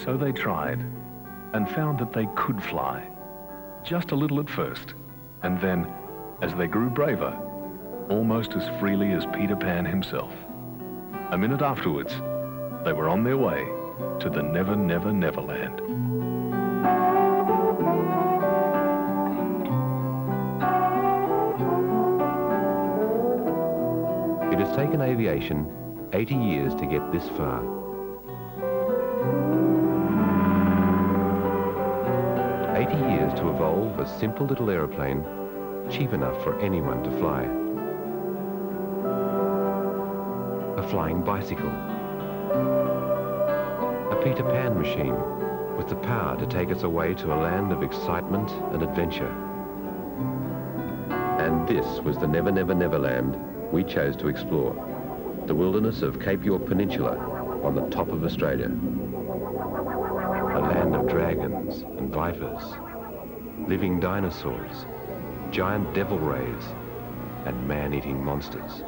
So they tried and found that they could fly, just a little at first, and then, as they grew braver, almost as freely as Peter Pan himself. A minute afterwards, they were on their way to the Never, Never, Never Land. It has taken aviation 80 years to get this far. Years to evolve a simple little aeroplane cheap enough for anyone to fly. A flying bicycle. A Peter Pan machine with the power to take us away to a land of excitement and adventure. And this was the Never, Never, Never Land we chose to explore. The wilderness of Cape York Peninsula on the top of Australia. A land of dragons and vipers, living dinosaurs, giant devil rays, and man-eating monsters.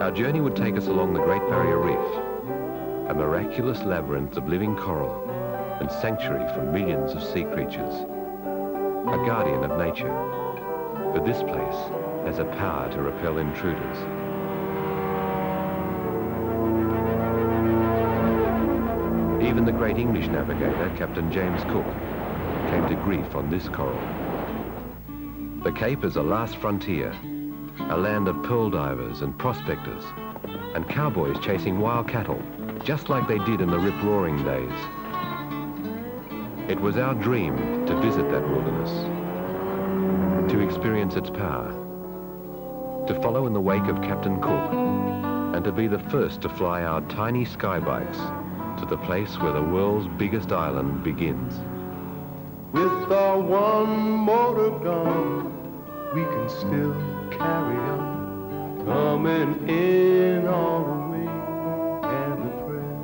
Our journey would take us along the Great Barrier Reef, a miraculous labyrinth of living coral and sanctuary for millions of sea creatures. A guardian of nature, for this place has a power to repel intruders. Even the great English navigator, Captain James Cook, came to grief on this coral. The Cape is a last frontier, a land of pearl divers and prospectors, and cowboys chasing wild cattle, just like they did in the rip-roaring days. It was our dream to visit that wilderness, to experience its power, to follow in the wake of Captain Cook, and to be the first to fly our tiny skybikes to the place where the world's biggest island begins. With our one motor gun, we can still carry on, coming in on a wing and a prayer.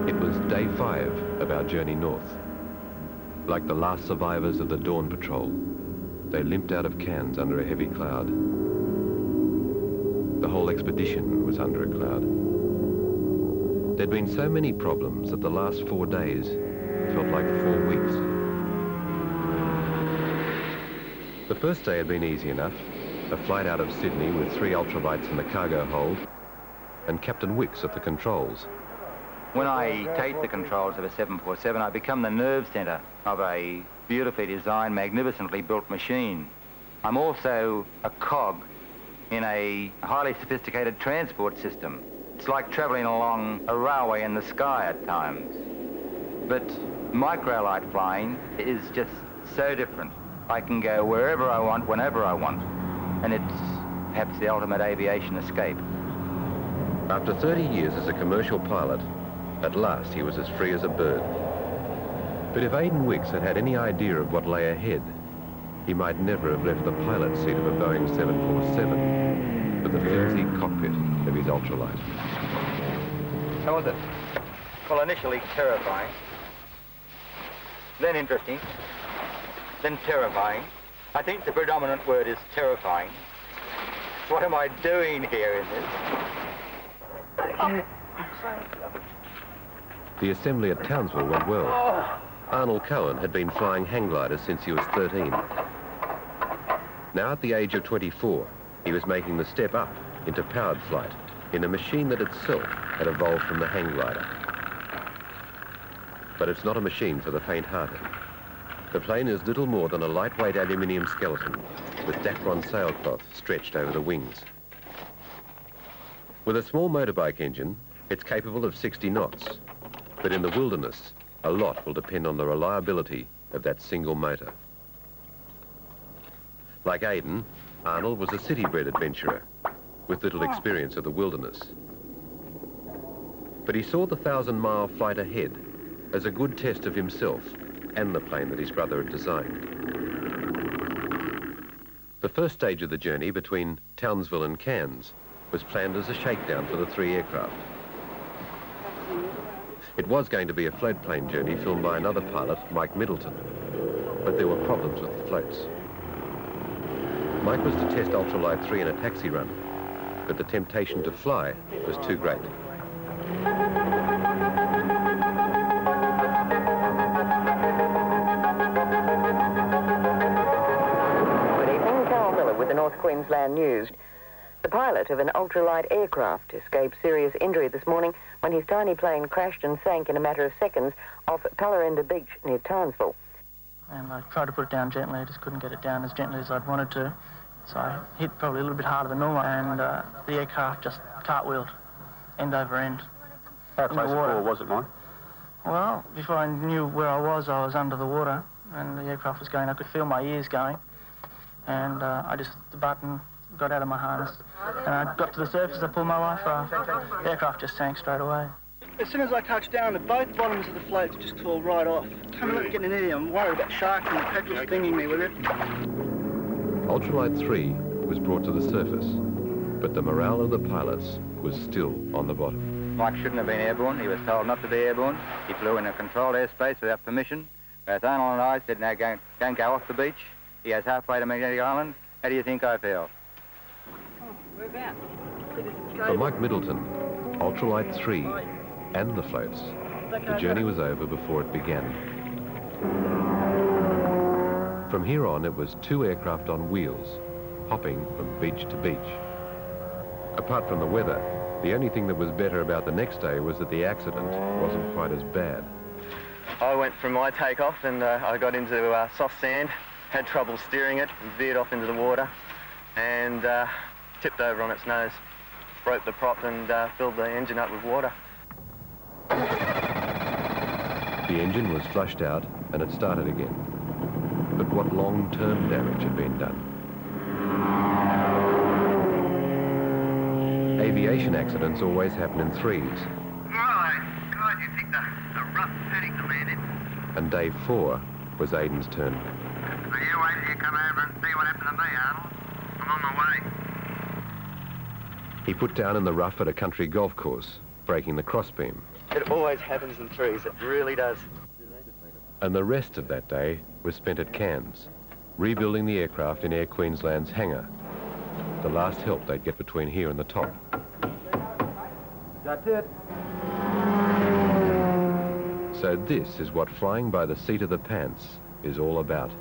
It was day 5 of our journey north. Like the last survivors of the Dawn Patrol, they limped out of Cairns under a heavy cloud. The whole expedition was under a cloud. There'd been so many problems that the last 4 days felt like 4 weeks. The first day had been easy enough, a flight out of Sydney with 3 ultralights in the cargo hold and Captain Wicks at the controls. When I take the controls of a 747, I become the nerve centre of a beautifully designed, magnificently built machine. I'm also a cog in a highly sophisticated transport system. It's like travelling along a railway in the sky at times. But microlight flying is just so different. I can go wherever I want, whenever I want, and it's perhaps the ultimate aviation escape. After 30 years as a commercial pilot, at last he was as free as a bird. But if Aidan Wicks had had any idea of what lay ahead, he might never have left the pilot's seat of a Boeing 747 for the flimsy cockpit of his ultralight. How was it? Well, initially terrifying, then interesting, then terrifying. I think the predominant word is terrifying. What am I doing here in this? The assembly at Townsville went well. Arnold Cohen had been flying hang gliders since he was 13. Now at the age of 24, he was making the step up into powered flight in a machine that itself had evolved from the hang glider. But it's not a machine for the faint-hearted. The plane is little more than a lightweight aluminium skeleton with Dacron sailcloth stretched over the wings. With a small motorbike engine, it's capable of 60 knots. But in the wilderness, a lot will depend on the reliability of that single motor. Like Aidan, Arnold was a city-bred adventurer with little experience of the wilderness. But he saw the 1,000-mile flight ahead as a good test of himself and the plane that his brother had designed. The first stage of the journey between Townsville and Cairns was planned as a shakedown for the 3 aircraft. It was going to be a floatplane journey filmed by another pilot, Mike Middleton, but there were problems with the floats. Mike was to test ultralight 3 in a taxi run, but the temptation to fly was too great. With the North Queensland News. The pilot of an ultralight aircraft escaped serious injury this morning when his tiny plane crashed and sank in a matter of seconds off Pallarenda Beach near Townsville. And I tried to put it down gently, I just couldn't get it down as gently as I'd wanted to. So I hit probably a little bit harder than normal, and the aircraft just cartwheeled end over end. How close to shore was it, Mike? Well, before I knew where I was under the water, and the aircraft was going. I could feel my ears going. And I just, the button got out of my harness. And I got to the surface, I pulled my life raft. The aircraft just sank straight away. As soon as I touched down, both bottoms of the floats just tore right off. Can't let me get in there. I'm worried about sharks and the petrol stinging me with it. Ultralight 3 was brought to the surface, but the morale of the pilots was still on the bottom. Mike shouldn't have been airborne. He was told not to be airborne. He flew in a controlled airspace without permission. Both Arnold and I said, no, don't go off the beach. He has halfway to Magnetic Island. How do you think I feel? Whereabouts? For Mike Middleton, Ultralight 3 and the floats, the journey was over before it began. From here on, it was 2 aircraft on wheels, hopping from beach to beach. Apart from the weather, the only thing that was better about the next day was that the accident wasn't quite as bad. I went from my takeoff and I got into soft sand, had trouble steering it, and veered off into the water and tipped over on its nose, broke the prop and filled the engine up with water. The engine was flushed out and it started again. But what long-term damage had been done? Aviation accidents always happen in threes. God, you think the rough setting to land in? And day 4 was Aidan's turn. Are you waiting till you come over and see what happened to me, Arnold? I'm on my way. He put down in the rough at a country golf course, breaking the crossbeam. It always happens in threes, it really does. And the rest of that day was spent at Cairns, rebuilding the aircraft in Air Queensland's hangar. The last help they'd get between here and the top. That's it. So this is what flying by the seat of the pants is all about.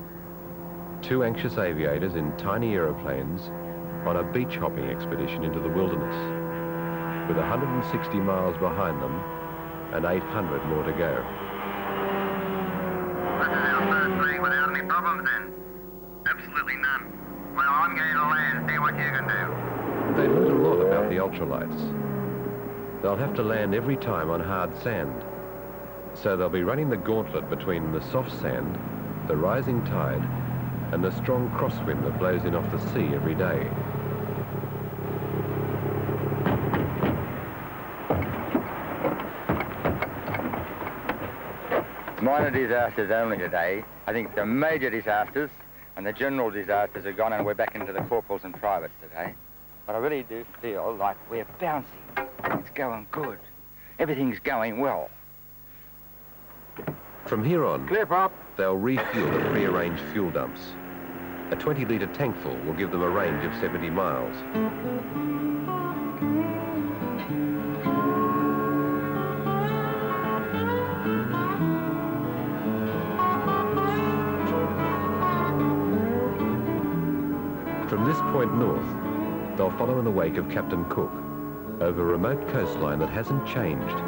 2 anxious aviators in tiny aeroplanes on a beach hopping expedition into the wilderness, with 160 miles behind them and 800 more to go. This is our first league without any problems then? Absolutely none. Well, I'm going to land, see what you can do. They learned a lot about the ultralights. They'll have to land every time on hard sand, so they'll be running the gauntlet between the soft sand, the rising tide, and the strong crosswind that blows in off the sea every day. Minor disasters only today. I think the major disasters and the general disasters are gone and we're back into the corporals and privates today. But I really do feel like we're bouncing. It's going good. Everything's going well. From here on, Clear, Pop. they'll refuel at prearranged fuel dumps. A 20-litre tank full will give them a range of 70 miles. From this point north, they'll follow in the wake of Captain Cook over a remote coastline that hasn't changed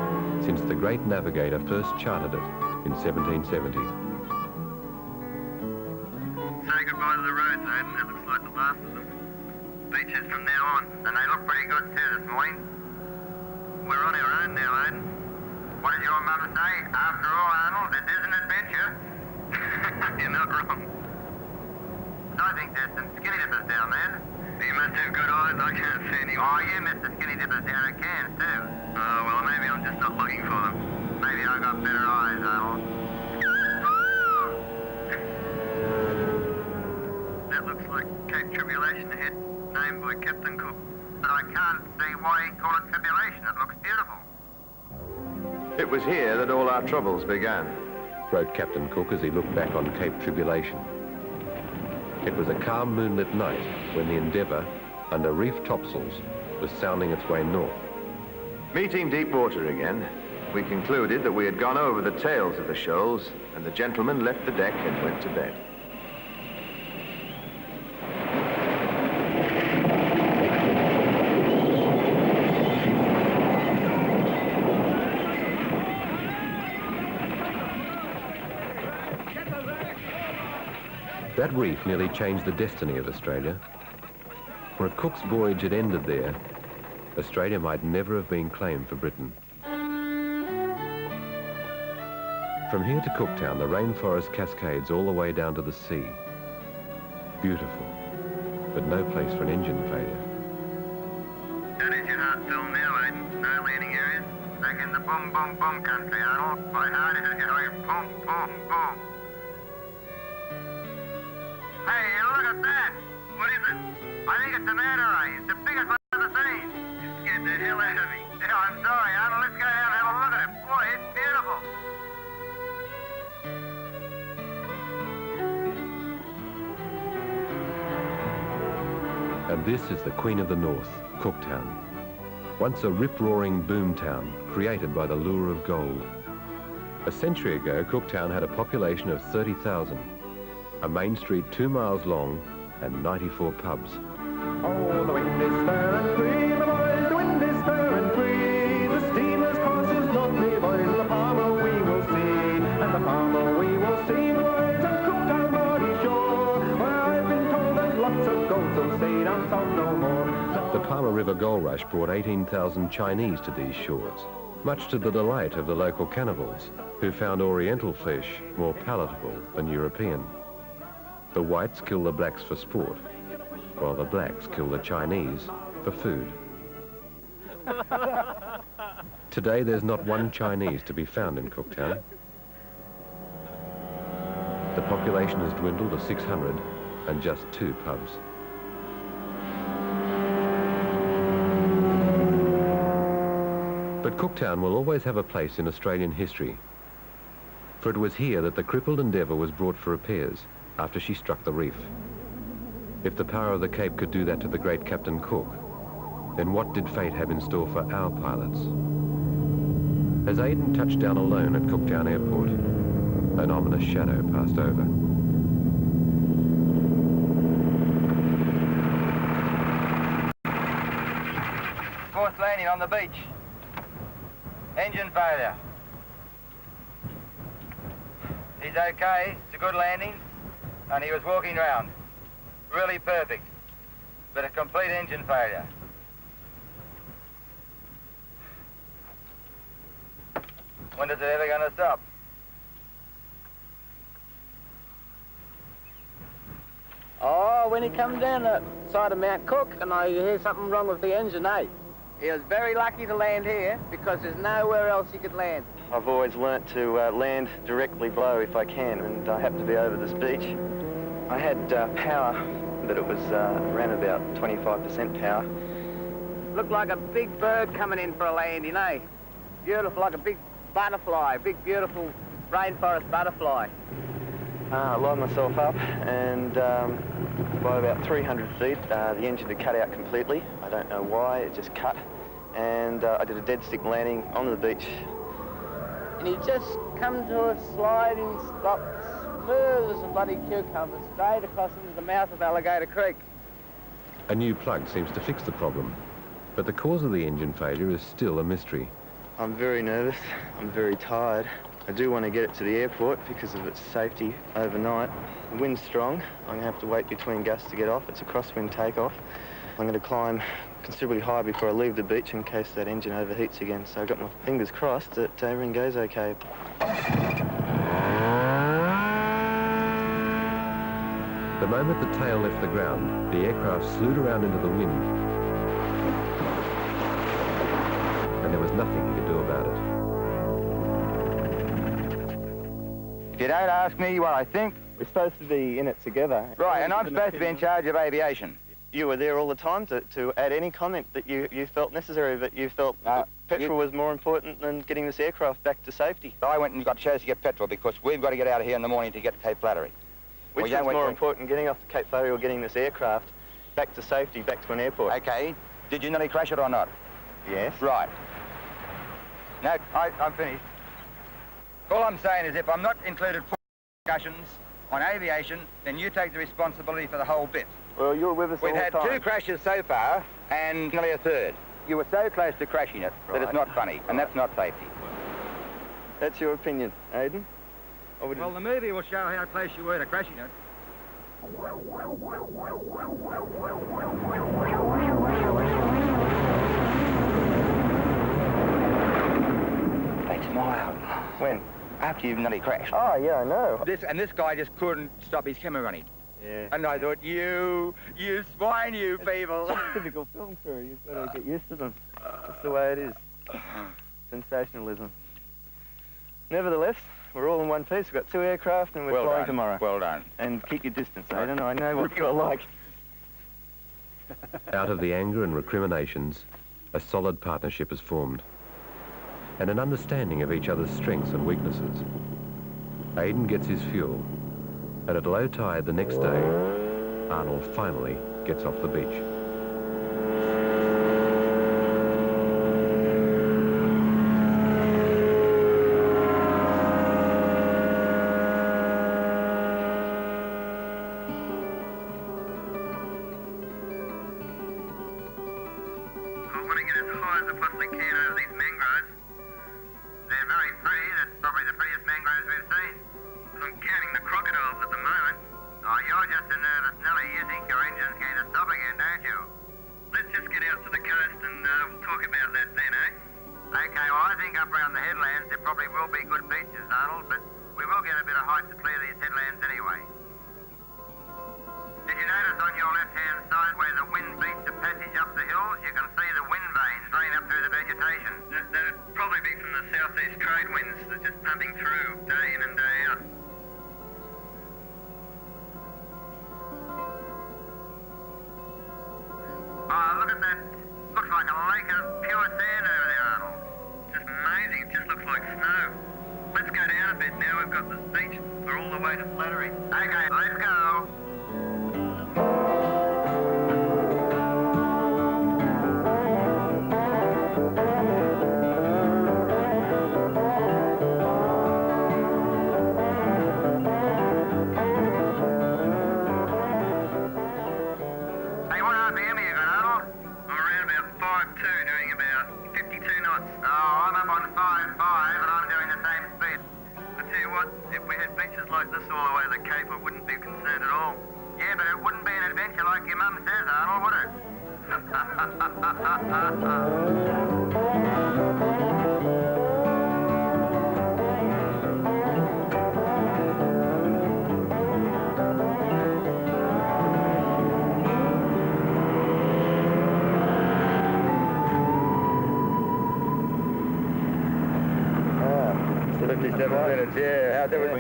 since the great navigator first charted it in 1770. Say goodbye to the roads, Aidan. That looks like the last of them. Beaches from now on, and they look pretty good too this morning. We're on our own now, Aidan. What did your mum say? After all, Arnold, it is an adventure. You're not wrong. I think there's some skinny dippers down there. You must have good eyes. I can't see any. Oh, you missed the skinny dippers down at Cairns too. Oh, well, maybe I'm just not looking for them. Maybe I got better eyes, Arnold. That looks like Cape Tribulation ahead, named by Captain Cook. But I can't see why he called it Tribulation. It looks beautiful. It was here that all our troubles began, wrote Captain Cook as he looked back on Cape Tribulation. It was a calm moonlit night when the Endeavour, under reef topsails, was sounding its way north. Meeting deep water again, we concluded that we had gone over the tails of the shoals, and the gentlemen left the deck and went to bed. That reef nearly changed the destiny of Australia. For if Cook's voyage had ended there, Australia might never have been claimed for Britain. From here to Cooktown, the rainforest cascades all the way down to the sea. Beautiful, but no place for an engine failure. That is your Townsville now, Aiden. No landing areas. Back in the boom, boom, boom country, Arnold. By heart is going boom, boom, boom. Hey, look at that! What is it? I think it's a manta ray. It's the biggest one I've ever seen. You scared the hell out of me. Yeah, I'm sorry, Arnold. Let's go down and have a look at it. Boy, it's beautiful. And this is the Queen of the North, Cooktown. Once a rip-roaring boom town created by the lure of gold. A century ago, Cooktown had a population of 30,000. A main street 2 miles long and 94 pubs. Oh, the wind is fair and free, the boys, the wind is fair and free. The steamer's course is lovely, boys, the Palmer we will see. And the Palmer we will see, boys, and Cooktown Body Shore. Where I've been told there's lots of gold, so stay down south no more. The Palmer River Gold Rush brought 18,000 Chinese to these shores, much to the delight of the local cannibals, who found Oriental fish more palatable than European. The whites kill the blacks for sport, while the blacks kill the Chinese for food. Today, there's not one Chinese to be found in Cooktown. The population has dwindled to 600 and just 2 pubs. But Cooktown will always have a place in Australian history, for it was here that the crippled Endeavour was brought for repairs after she struck the reef. If the power of the Cape could do that to the great Captain Cook, then what did fate have in store for our pilots? As Aiden touched down alone at Cooktown Airport, an ominous shadow passed over. Fourth landing on the beach. Engine failure. He's okay, it's a good landing, and he was walking round. Really perfect, but a complete engine failure. When is it ever going to stop? Oh, when he comes down the side of Mount Cook and I hear something wrong with the engine, eh? He was very lucky to land here because there's nowhere else he could land. I've always learnt to land directly below if I can, and I happened to be over this beach. I had power, but it was around about 25% power. Looked like a big bird coming in for a landing, eh? Beautiful, like a big butterfly, big beautiful rainforest butterfly. I lined myself up, and by about 300 feet, the engine had cut out completely. I don't know why, it just cut. And I did a dead stick landing on the beach. And he just come to a sliding stop, smooth as a bloody cucumber, straight across into the mouth of Alligator Creek. A new plug seems to fix the problem, but the cause of the engine failure is still a mystery. I'm very nervous, I'm very tired. I do want to get it to the airport because of its safety overnight. The wind's strong. I'm going to have to wait between gusts to get off. It's a crosswind takeoff. I'm going to climb considerably high before I leave the beach in case that engine overheats again. So I've got my fingers crossed that everything goes okay. The moment the tail left the ground, the aircraft slewed around into the wind, and there was nothing he could do about it. If you don't ask me what I think... We're supposed to be in it together. Right, and I'm supposed to be in charge of aviation. you were there all the time to add any comment that you felt necessary, that you felt petrol was more important than getting this aircraft back to safety. I went and got chose to get petrol because we've got to get out of here in the morning to get to Cape Flattery. Which was more important, getting off to Cape Flattery or getting this aircraft back to safety, back to an airport? Okay. Did you nearly crash it or not? Yes. Right. No, I'm finished. All I'm saying is if I'm not included for discussions on aviation, then you take the responsibility for the whole bit. Well, you're with us all the time. We've had 2 crashes so far, and nearly a third. You were so close to crashing it that it's not funny, and that's not safety. That's your opinion, Aidan? Well, the movie will show how close you were to crashing it. They smiled. When? After you've nearly crashed. Oh, yeah, I know. This guy just couldn't stop his camera running. Yeah. And I thought, you swine, you people. It's typical film crew. You've got to get used to them. That's the way it is. Sensationalism. Nevertheless, we're all in one piece. We've got 2 aircraft and we're flying tomorrow. Well done. And keep your distance, Aidan. I know what you're like. Out of the anger and recriminations, a solid partnership is formed, and an understanding of each other's strengths and weaknesses. Aidan gets his fuel, and at low tide the next day, Arnold finally gets off the beach.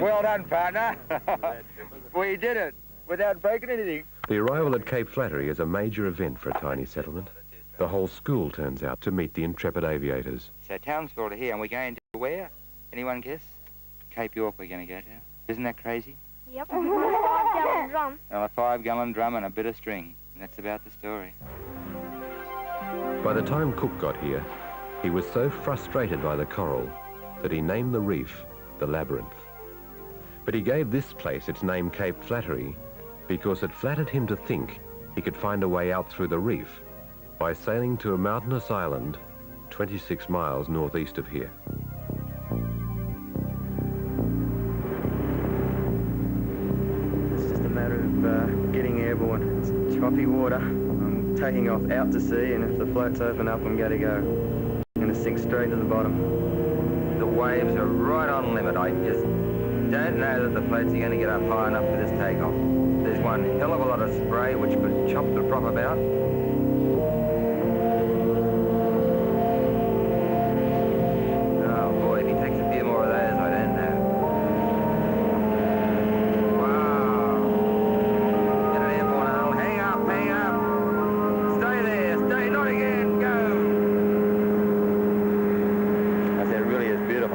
Well done, partner. We did it without breaking anything. The arrival at Cape Flattery is a major event for a tiny settlement. The whole school turns out to meet the intrepid aviators. So Townsville to here, and we're going to where? Anyone guess? Cape York we're going to go to. Isn't that crazy? Yep. A 5-gallon drum. Well, a 5-gallon drum and a bit of string. And that's about the story. By the time Cook got here, he was so frustrated by the coral that he named the reef the Labyrinth. But he gave this place its name Cape Flattery because it flattered him to think he could find a way out through the reef by sailing to a mountainous island 26 miles northeast of here. It's just a matter of getting airborne. It's choppy water. I'm taking off out to sea, and if the floats open up, I'm going to go. I'm going to sink straight to the bottom. The waves are right on limit. I just don't know that the floats are going to get up high enough for this takeoff. There's one hell of a lot of spray which could chop the prop about. Oh boy, if he takes a few more of those, I don't know. Wow. Get it airborne, Arnold. Hang up, hang up.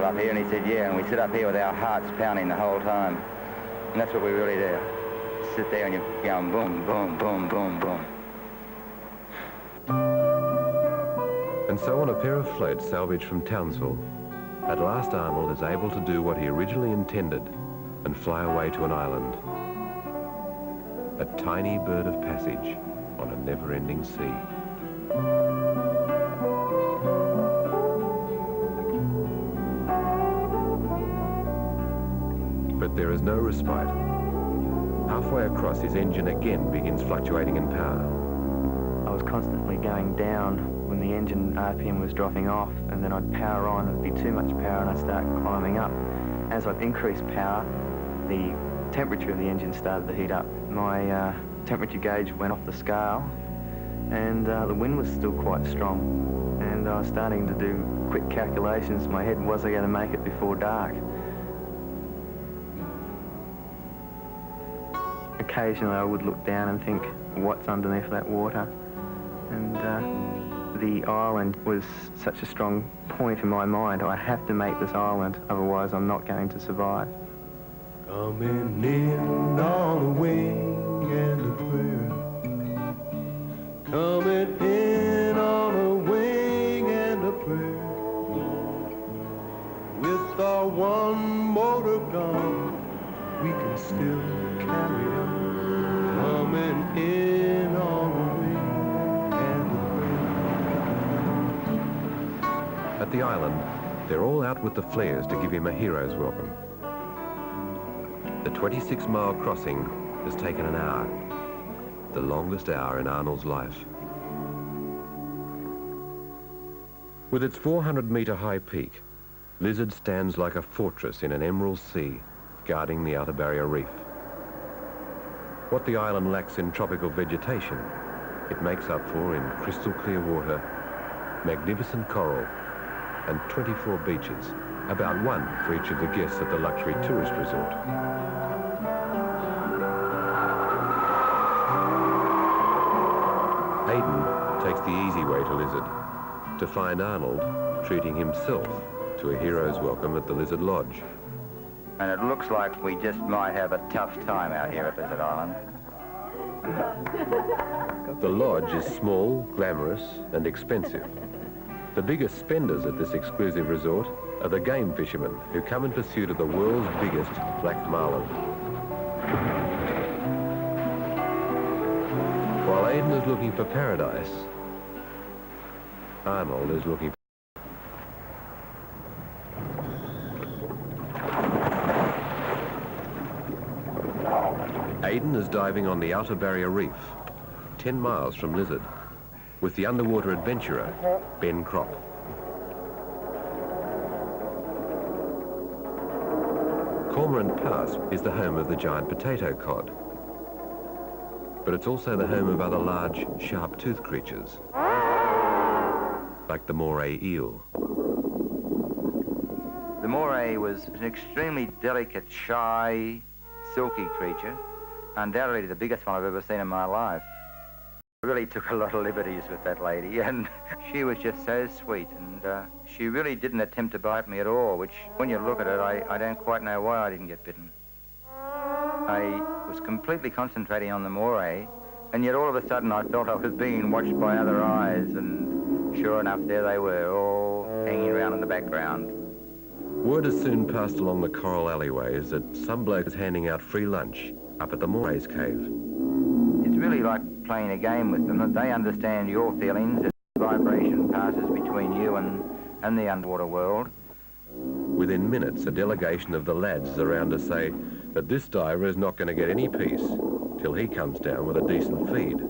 up here? And he said, yeah, and we sit up here with our hearts pounding the whole time. And that's what we really do. Sit there and you're going boom, boom, boom, boom, boom. And so on a pair of floats salvaged from Townsville, at last Arnold is able to do what he originally intended and fly away to an island. A tiny bird of passage on a never-ending sea. But there is no respite. Halfway across, his engine again begins fluctuating in power. I was constantly going down when the engine RPM was dropping off, and then I'd power on, it'd be too much power, and I'd start climbing up. As I'd increase power, the temperature of the engine started to heat up. My temperature gauge went off the scale, and the wind was still quite strong, and I was starting to do quick calculations in my head. Was I going to make it before dark? Occasionally I would look down and think, what's underneath that water? And the island was such a strong point in my mind. I have to make this island, otherwise I'm not going to survive. Coming in on a wing and a prayer. Coming in on a wing and a prayer. With our one motor gone, we can still carry on. Coming in on a wing and a prayer. At the island, they're all out with the flares to give him a hero's welcome. The 26-mile crossing has taken an hour, the longest hour in Arnold's life. With its 400-metre high peak, Lizard stands like a fortress in an emerald sea, guarding the outer barrier reef. What the island lacks in tropical vegetation, it makes up for in crystal clear water, magnificent coral, and 24 beaches, about one for each of the guests at the luxury tourist resort. Aidan takes the easy way to Lizard, to find Arnold treating himself to a hero's welcome at the Lizard Lodge. And it looks like we just might have a tough time out here at Lizard Island. The lodge is small, glamorous, and expensive. The biggest spenders at this exclusive resort are the game fishermen who come in pursuit of the world's biggest black marlin. While Aidan is looking for paradise, Arnold is looking for... Aidan is diving on the outer barrier reef, 10 miles from Lizard, with the underwater adventurer, Ben Crop. Cormorant Pass is the home of the giant potato cod, but it's also the home of other large, sharp-toothed creatures, like the moray eel. The moray was an extremely delicate, shy, silky creature, undoubtedly the biggest one I've ever seen in my life. I really took a lot of liberties with that lady, and she was just so sweet, and she really didn't attempt to bite me at all, which, when you look at it, I don't quite know why I didn't get bitten. I was completely concentrating on the moray, and yet all of a sudden I felt I was being watched by other eyes, and sure enough, there they were, all hanging around in the background. Word has soon passed along the coral alleyways that some bloke is handing out free lunch up at the Moray's Cave. It's really like playing a game with them. They understand your feelings as vibration passes between you and the underwater world. Within minutes, a delegation of the lads is around to say that this diver is not going to get any peace till he comes down with a decent feed.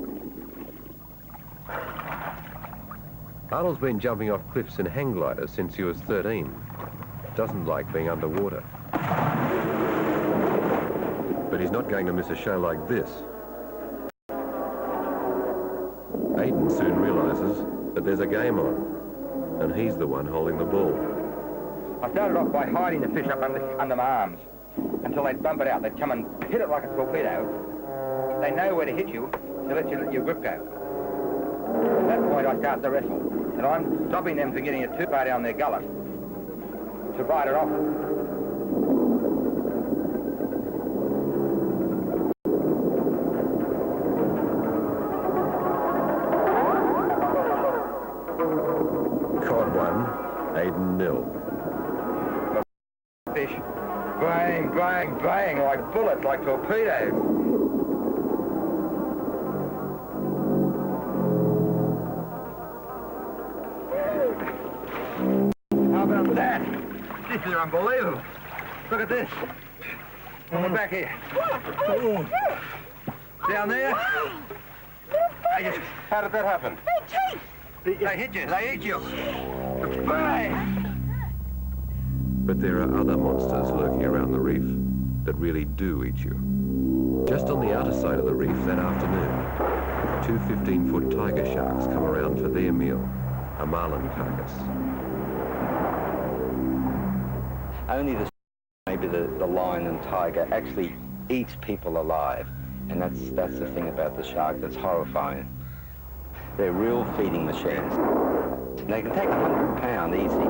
Arnold's been jumping off cliffs in hang gliders since he was 13. Doesn't like being underwater. But he's not going to miss a show like this. Aidan soon realises that there's a game on, and he's the one holding the ball. I started off by hiding the fish up under my arms until they'd bump it out. They'd come and hit it like a torpedo. They know where to hit you to let your grip go. At that point, I start the wrestle, and I'm stopping them from getting it too far down their gullet. to bite her off. Cod 1, Aiden 0. Fish. Bang, bang, bang, like bullets, like torpedoes. How about that? This is unbelievable. Look at this. On the back here. Down there. How did that happen? They hit you. They eat you. Bang! But there are other monsters lurking around the reef that really do eat you. Just on the outer side of the reef that afternoon, 2 15-foot tiger sharks come around for their meal, a marlin carcass. Only maybe the lion and tiger actually eats people alive, and that's the thing about the shark that's horrifying. They're real feeding machines. They can take 100 pounds easy.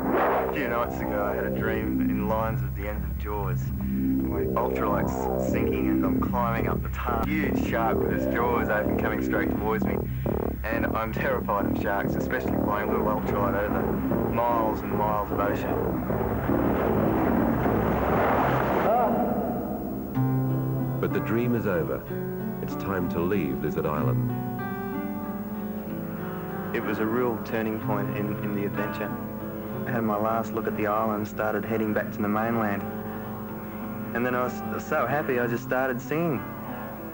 A few nights ago I had a dream in lines of the end of Jaws. My ultralight's sinking and I'm climbing up the tar. Huge shark with his jaws open coming straight towards me. And I'm terrified of sharks, especially flying little ultralight over miles and miles of ocean. But the dream is over. It's time to leave Lizard Island. It was a real turning point in the adventure. I had my last look at the island, started heading back to the mainland. And then I was so happy I just started singing.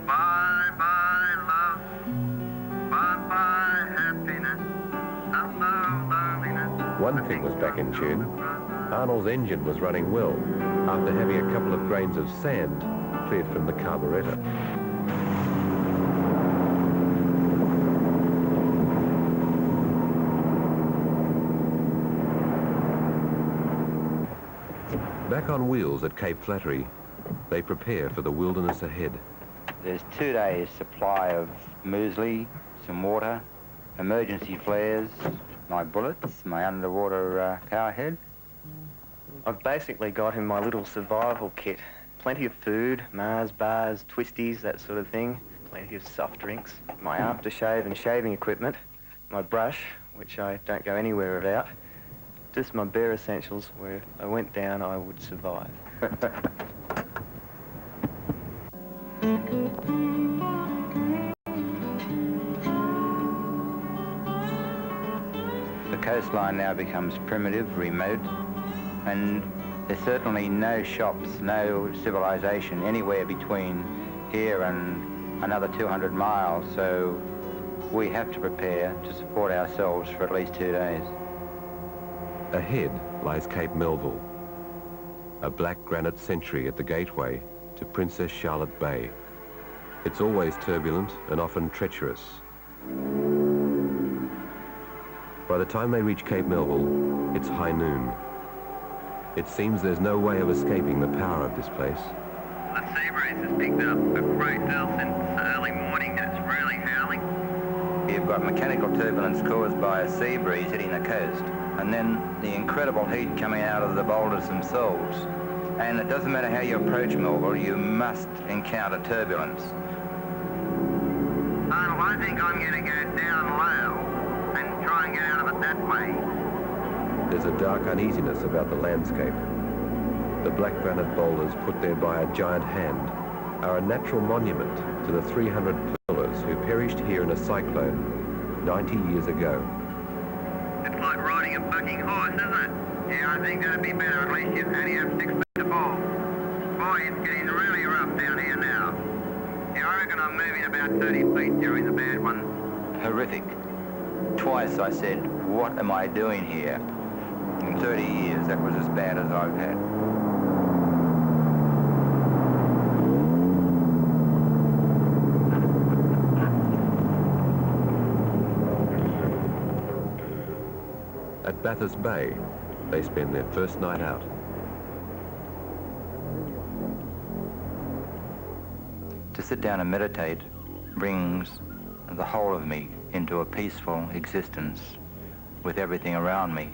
Bye bye love, bye bye happiness, hello loneliness. One thing was back in tune. Arnold's engine was running well after having a couple of grains of sand cleared from the carburetor. Back on wheels at Cape Flattery, they prepare for the wilderness ahead. There's 2 days supply of muesli, some water, emergency flares, my bullets, my underwater car head. I've basically got in my little survival kit. Plenty of food, Mars bars, twisties, that sort of thing. Plenty of soft drinks. My aftershave and shaving equipment. My brush, which I don't go anywhere without. Just my bare essentials where if I went down, I would survive. The coastline now becomes primitive, remote, and there's certainly no shops, no civilization anywhere between here and another 200 miles, so we have to prepare to support ourselves for at least 2 days. Ahead lies Cape Melville, a black granite sentry at the gateway to Princess Charlotte Bay. It's always turbulent and often treacherous. By the time they reach Cape Melville, it's high noon. It seems there's no way of escaping the power of this place. The sea breeze has picked up a great deal since early morning and it's really howling. You've got mechanical turbulence caused by a sea breeze hitting the coast, and then the incredible heat coming out of the boulders themselves. And it doesn't matter how you approach Melville, you must encounter turbulence. Arnold, I think I'm going to go down low and try and get out of it that way. There's a dark uneasiness about the landscape. The black granite boulders put there by a giant hand are a natural monument to the 300 pearlers who perished here in a cyclone 90 years ago. It's like riding a bucking horse, isn't it? Yeah, I think that'd be better. At least you only have 6 feet to fall. Boy, it's getting really rough down here now. Yeah, I reckon I'm moving about 30 feet during the bad one. Horrific. Twice I said, what am I doing here? In 30 years, that was as bad as I've had. At Bathurst Bay, they spend their first night out. To sit down and meditate brings the whole of me into a peaceful existence with everything around me.